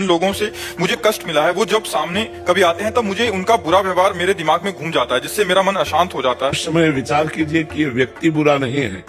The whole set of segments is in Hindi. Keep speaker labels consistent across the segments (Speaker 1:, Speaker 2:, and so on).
Speaker 1: जिन लोगों से मुझे कष्ट मिला है वो जब सामने कभी आते हैं तब मुझे उनका बुरा व्यवहार मेरे दिमाग में घूम जाता है, जिससे मेरा मन अशांत हो जाता है।
Speaker 2: उस समय विचार कीजिए कि ये व्यक्ति बुरा नहीं है,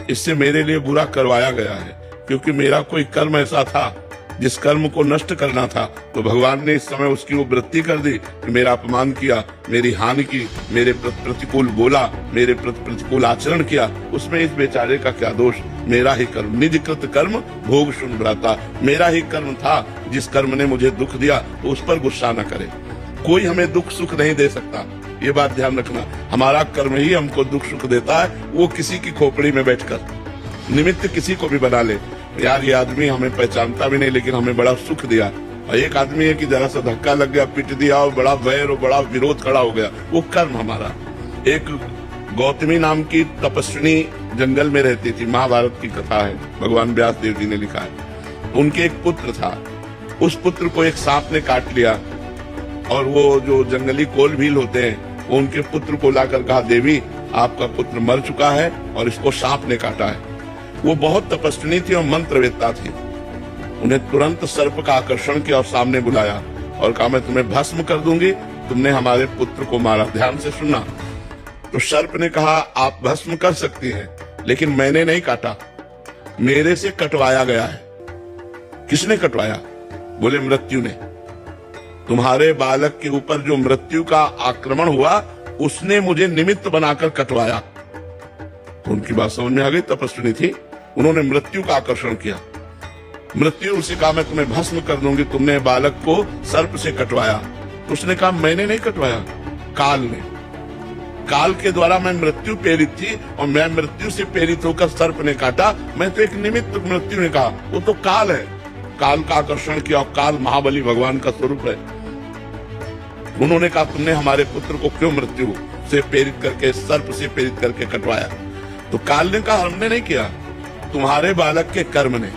Speaker 2: इससे मेरे लिए बुरा करवाया गया है, क्योंकि मेरा कोई कर्म ऐसा था जिस कर्म को नष्ट करना था। तो भगवान ने इस समय उसकी वो वृत्ति कर दी कि मेरा अपमान किया, मेरी हानि की, मेरे प्रतिकूल बोला, मेरे प्रतिकूल आचरण किया। उसमें इस बेचारे का क्या दोष? मेरा ही कर्म, निज कृत कर्म भोग शुन भ्राता। मेरा ही कर्म था जिस कर्म ने मुझे दुख दिया, तो उस पर गुस्सा न करे। कोई हमें दुख सुख नहीं दे सकता, ये बात ध्यान रखना। हमारा कर्म ही हमको दुख सुख देता है, वो किसी की खोपड़ी में बैठकर निमित्त किसी को भी बना ले। यार ये आदमी हमें पहचानता भी नहीं लेकिन हमें बड़ा सुख दिया, और एक आदमी है कि जरा सा धक्का लग गया, पीट दिया और बड़ा वैर और बड़ा विरोध खड़ा हो गया, वो कर्म हमारा। एक गौतमी नाम की तपस्विनी जंगल में रहती थी, महाभारत की कथा है, भगवान व्यास देव जी ने लिखा है। उनके एक पुत्र था, उस पुत्र को एक सांप ने काट लिया, और वो जो जंगली कोल भील होते हैं वो उनके पुत्र को लाकर कहा, देवी आपका पुत्र मर चुका है और इसको सांप ने काटा है। वो बहुत तपस्विनी थी और मंत्रवेत्ता थी। उन्हें तुरंत सर्प का आकर्षण किया और सामने बुलाया और कहा, मैं तुम्हें भस्म कर दूंगी, तुमने हमारे पुत्र को मारा। ध्यान से सुनना। तो सर्प ने कहा, आप भस्म कर सकती हैं, लेकिन मैंने नहीं काटा, मेरे से कटवाया गया है। किसने कटवाया? बोले मृत्यु ने। तुम्हारे बालक के ऊपर जो मृत्यु का आक्रमण हुआ उसने मुझे निमित्त बनाकर कटवाया। तो उनकी बात समझ में आ गई, तपस्विनी थी, उन्होंने मृत्यु का आकर्षण किया। मृत्यु उसे कहा, मैं तुम्हें भस्म कर दूंगी, तुमने बालक को सर्प से कटवाया। तो उसने कहा, मैंने नहीं कटवाया, काल ने। काल के द्वारा मैं मृत्यु प्रेरित थी और मैं मृत्यु से प्रेरित होकर सर्प ने काटा, मैं तो एक निमित्त। मृत्यु ने कहा, वो तो काल है, काल का आकर्षण किया, और काल महाबली भगवान का स्वरूप है। उन्होंने कहा, तुमने हमारे पुत्र को क्यों मृत्यु से प्रेरित करके, सर्प से प्रेरित करके कटवाया? तो काल ने कहा, हमने नहीं किया, तुम्हारे बालक के कर्म ने।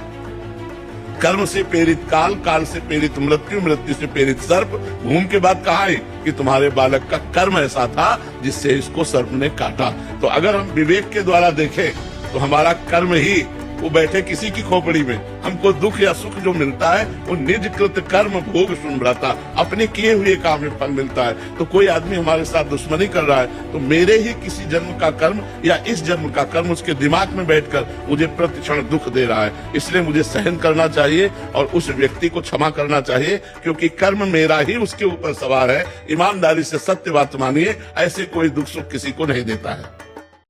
Speaker 2: कर्म से प्रेरित काल, काल से प्रेरित मृत्यु, मृत्यु से प्रेरित सर्प। घूम के बाद कहा है कि तुम्हारे बालक का कर्म ऐसा था जिससे इसको सर्प ने काटा। तो अगर हम विवेक के द्वारा देखें तो हमारा कर्म ही, वो बैठे किसी की खोपड़ी में, हमको दुख या सुख जो मिलता है वो निज कृत कर्म भोग सुन भ्राता, अपने किए हुए काम में फल मिलता है। तो कोई आदमी हमारे साथ दुश्मनी कर रहा है तो मेरे ही किसी जन्म का कर्म या इस जन्म का कर्म उसके दिमाग में बैठकर मुझे प्रतिक्षण दुख दे रहा है। इसलिए मुझे सहन करना चाहिए और उस व्यक्ति को क्षमा करना चाहिए, क्योंकि कर्म मेरा ही उसके ऊपर सवार है। ईमानदारी से सत्य बात मानिए, ऐसे कोई दुख सुख किसी को नहीं देता है।